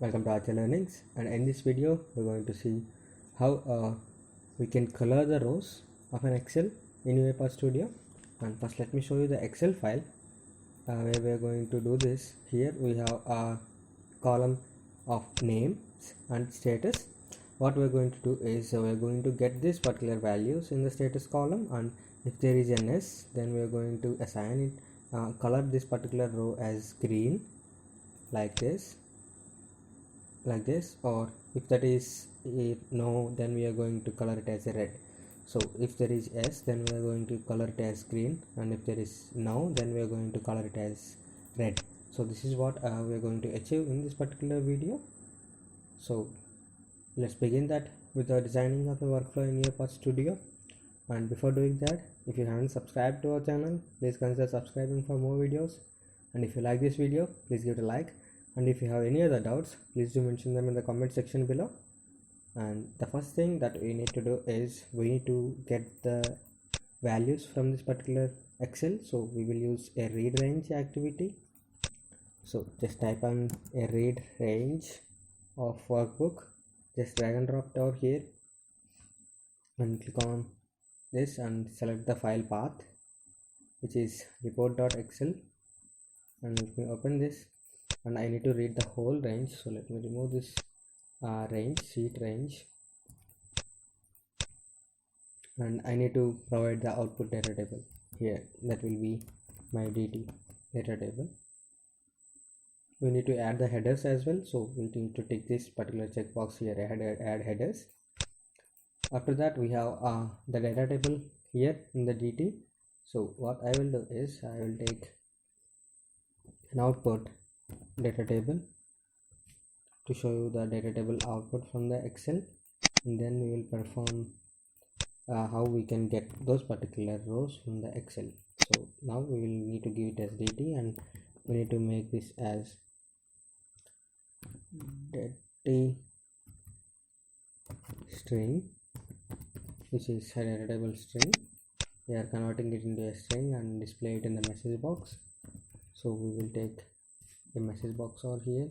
Welcome to Archer Learnings, and in this video we're going to see how we can color the rows of an Excel in UiPath Studio. And first let me show you the Excel file where we're going to do this. Here we have a column of names and status. What we're going to do is we're going to get these particular values in the status column, and if there is an S, then we're going to assign it, color this particular row as green like this, or if that is no, then we are going to color it as a red. So if there is S, then we are going to color it as green, and if there is no, then we are going to color it as red. So this is what we are going to achieve in this particular video. So let's begin that with the designing of a workflow in UiPath Studio. And before doing that, if you haven't subscribed to our channel, please consider subscribing for more videos. And if you like this video, please give it a like. And if you have any other doubts, please do mention them in the comment section below. And the first thing that we need to do is we need to get the values from this particular Excel. So we will use a read range activity. So just type on a read range of workbook, just drag and drop it over here and click on this and select the file path, which is report.excel, and let me open this, and I need to read the whole range. So let me remove this range, sheet range, and I need to provide the output data table here. That will be my DT data table. We need to add the headers as well, so we need to tick this particular checkbox here, add headers. After that, we have the data table here in the DT. So what I will do is I will take an output data table to show you the data table output from the Excel, and then we will perform how we can get those particular rows from the Excel. So now we will need to give it as DT, and we need to make this as DT string, which is a data table string. We are converting it into a string and display it in the message box. So we will take a message box over here,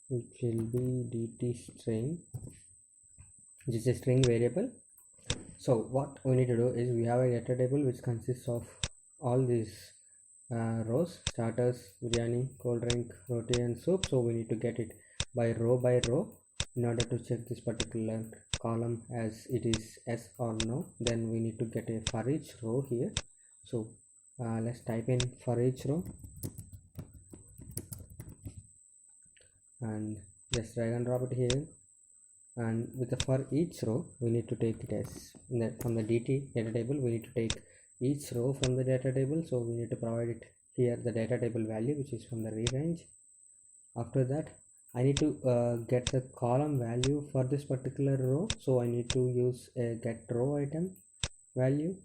which will be DT string, which is a string variable. So what we need to do is we have a data table which consists of all these rows: starters, biryani, cold drink, roti and soup. So we need to get it by row in order to check this particular column as it is yes or no. Then we need to get a for each row here. So let's type in for each row and just drag and drop it here. And with the for each row, we need to take it as from the DT data table. We need to take each row from the data table. So we need to provide it here the data table value, which is from the read range. After that, I need to get the column value for this particular row. So I need to use a get row item value,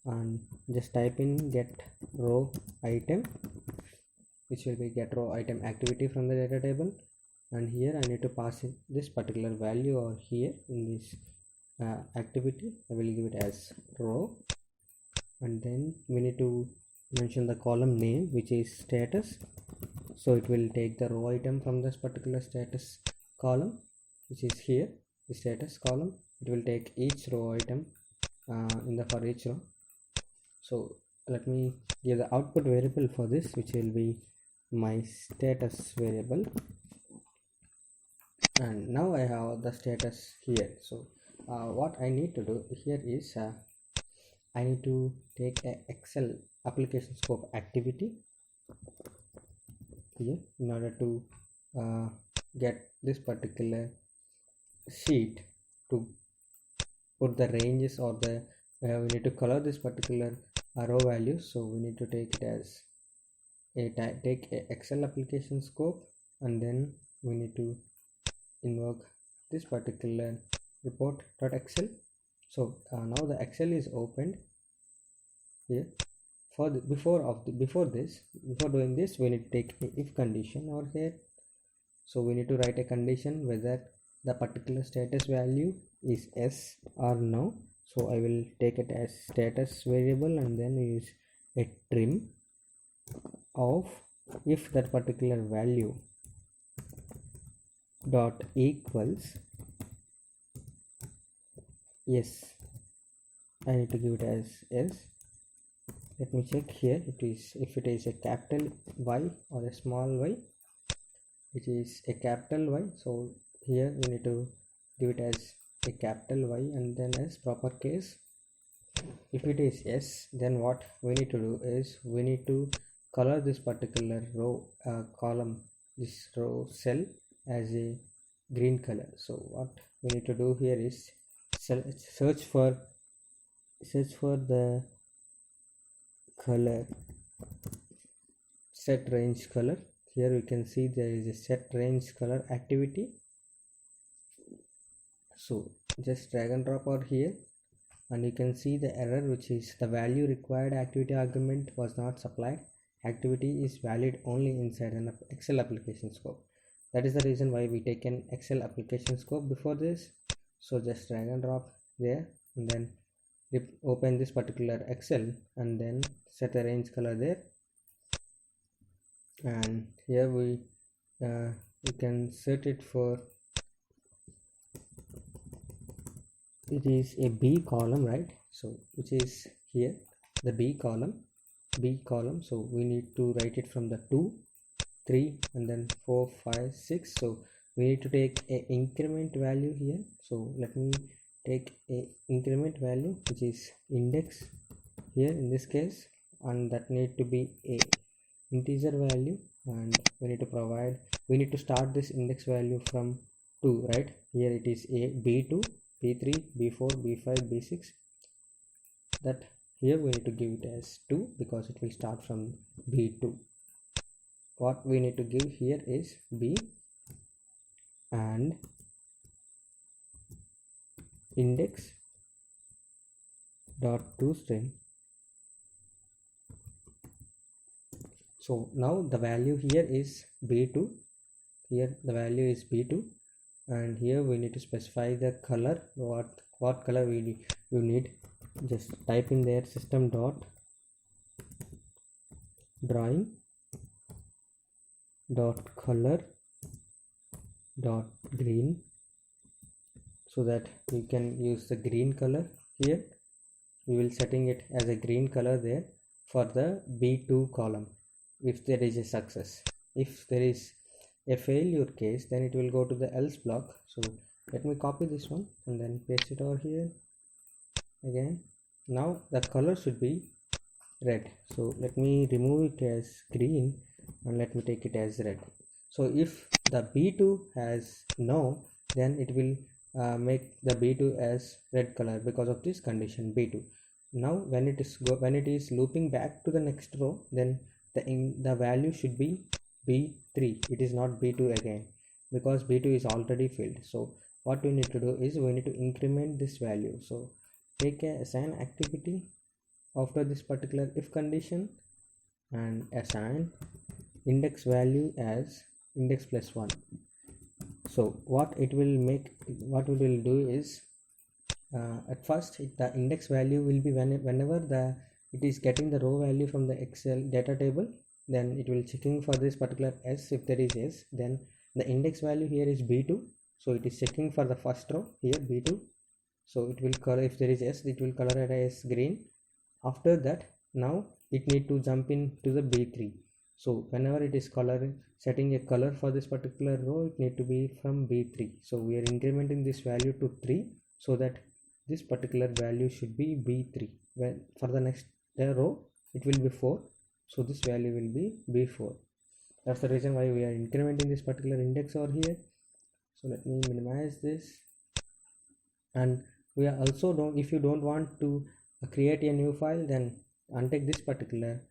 and just type in get row item, which will be get row item activity from the data table. And here I need to pass in this particular value or here in this activity. I will give it as row, and then we need to mention the column name, which is status. So it will take the row item from this particular status column, which is here the status column. It will take each row item in the for each row. So let me give the output variable for this, which will be my status variable. And now I have the status here. So what I need to do here is I need to take a Excel application scope activity here in order to get this particular sheet to put the ranges or the we need to color this particular row values. So we need to take it as take a Excel application scope, and then we need to invoke this particular report.excel. So now the Excel is opened here. For the, before doing this, we need to take a if condition over here. So we need to write a condition whether the particular status value is yes or no. So I will take it as status variable and then use a trim of if that particular value dot equals yes, I need to give it as yes. Let me check here. It is, if it is a capital Y or a small y, it is a capital Y, so here we need to give it as a capital Y and then as proper case. If it is yes, then what we need to do is we need to color this particular row column, this row cell as a green color. So what we need to do here is search for the color, set range color. Here we can see there is a set range color activity, so just drag and drop out here and you can see the error, which is the value required activity argument was not supplied. Activity is valid only inside an Excel application scope. That is the reason why we take an Excel application scope before this. So just drag and drop there and then open this particular Excel and then set a range color there, and here we can set it for, it is a B column, right? So which is here the B column. So we need to write it from the 2, 3 and then 4, 5, 6. So we need to take a increment value here. So let me take a increment value which is index here in this case, and that need to be a integer value, and we need to start this index value from 2, right? Here it is a B2, B3, B4, B5, B6. That here we need to give it as 2 because it will start from B2. What we need to give here is B and index dot toString. So now the value here is B2, here the value is B2, and here we need to specify the color, what color you need. Just type in there system dot drawing dot color dot green, so that you can use the green color here. We will setting it as a green color there for the B2 column if there is a success. If there is a failure case, then it will go to the else block. So let me copy this one and then paste it over here again. Now the color should be red, so let me remove it as green and let me take it as red. So if the B2 has no, then it will make the B2 as red color because of this condition B2. Now when it is looping back to the next row, then the value should be B3. It is not B2 again because B2 is already filled. So what we need to do is we need to increment this value. So take a assign activity after this particular if condition and assign index value as index plus 1. So what it will do is at first the index value will be whenever it is getting the row value from the Excel data table, then it will checking for this particular S. If there is S, then the index value here is B2, so it is checking for the first row here B2. So it will color, if there is S, it will color it as green. After that, now it need to jump into the B3. So whenever it is setting a color for this particular row, it need to be from B3. So we are incrementing this value to 3 so that this particular value should be B3. When for the next row it will be 4, so this value will be B4. That's the reason why we are incrementing this particular index over here. So let me minimize this, and we are also if you don't want to create a new file, then untick this particular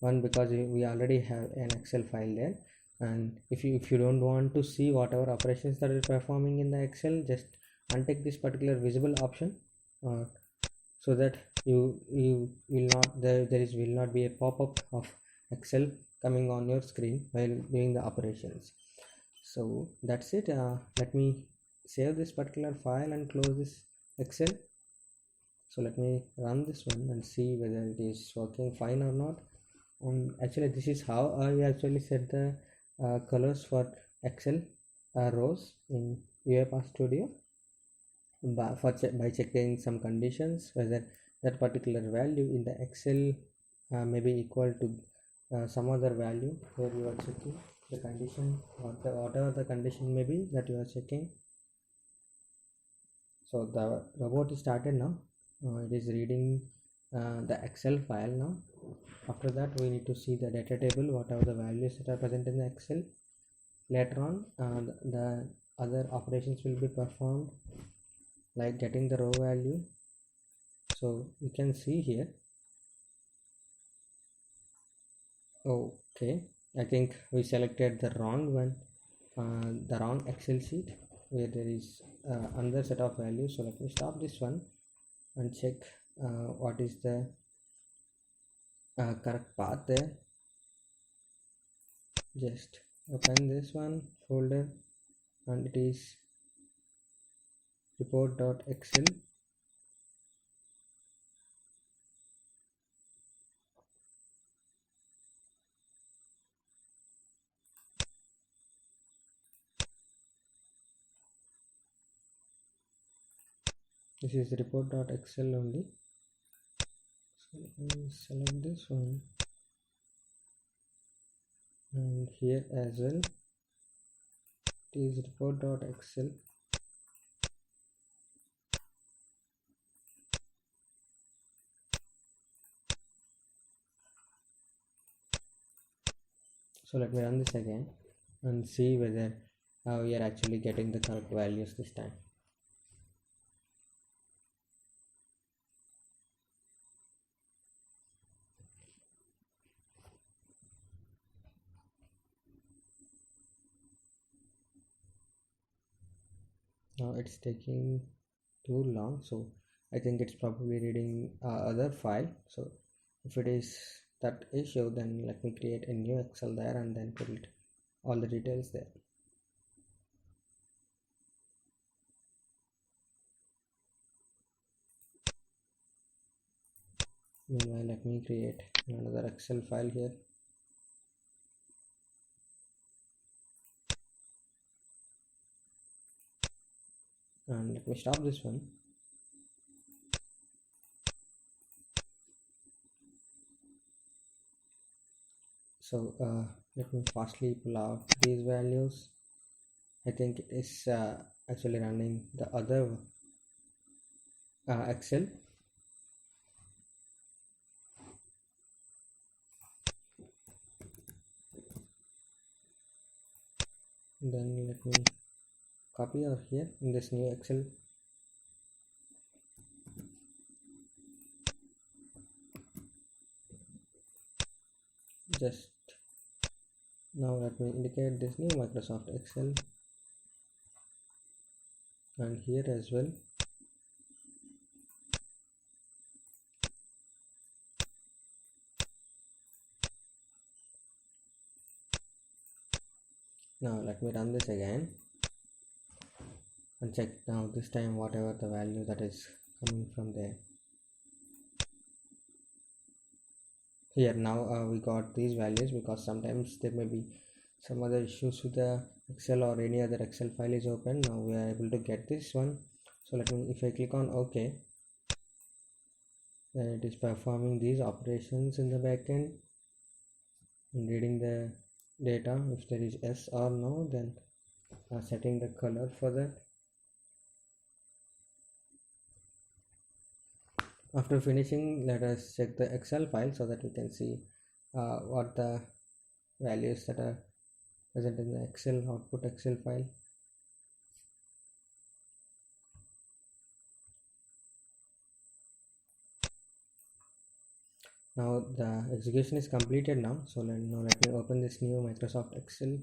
one because we already have an Excel file there. And if you don't want to see whatever operations that are performing in the Excel, just untick this particular visible option so that you will not will not be a pop-up of Excel coming on your screen while doing the operations. So that's it. Let me save this particular file and close this Excel. So let me run this one and see whether it is working fine or not. Actually this is how I actually set the colors for Excel rows in UiPath Studio by checking some conditions whether that particular value in the Excel may be equal to some other value where you are checking the condition or whatever the condition may be that you are checking. So the robot is started now. It is reading the Excel file now. After that we need to see the data table, whatever the values that are present in the Excel. Later on the other operations will be performed, like getting the row value. So you can see here. Okay, I think we selected the wrong one, the wrong Excel sheet where there is another set of values. So let me stop this one and check what is the correct path there. Just open this one folder and it is report.excel. This is report.excel only. So let me select this one and here as well it is report.excel. So let me run this again and see whether we are actually getting the correct values this time. Now it's taking too long, so I think it's probably reading other file. So if it is that issue, then let me create a new Excel there and then put it all the details there. Meanwhile, let me create another Excel file here. And let me stop this one. So let me fastly pull out these values. I think it is actually running the other Excel. Then let me copy over here in this new Excel. Just now let me indicate this new Microsoft Excel and here as well. Now let me run this again and check now this time whatever the value that is coming from there. Here now we got these values because sometimes there may be some other issues with the Excel or any other Excel file is open. Now we are able to get this one. So let me, if I click on OK, then it is performing these operations in the backend and reading the data. If there is yes or no, then setting the color for that. After finishing, let us check the Excel file so that we can see what the values that are present in the Excel output Excel file. Now the execution is completed now. So let me open this new Microsoft Excel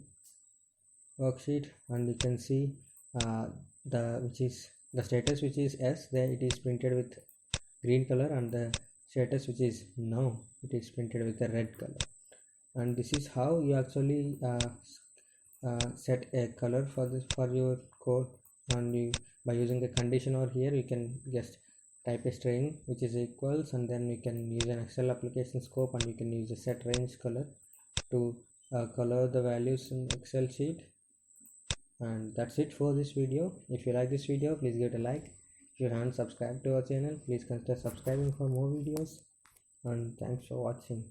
worksheet and you can see the status which is S, there it is printed with green color, and the status which is no, it is printed with a red color. And this is how you actually set a color for your code, and by using a condition over here you can just type a string which is equals, and then we can use an Excel application scope, and we can use a set range color to color the values in Excel sheet. And that's it for this video. If you like this video, please give it a like. If you haven't subscribed to our channel, please consider subscribing for more videos, and thanks for watching.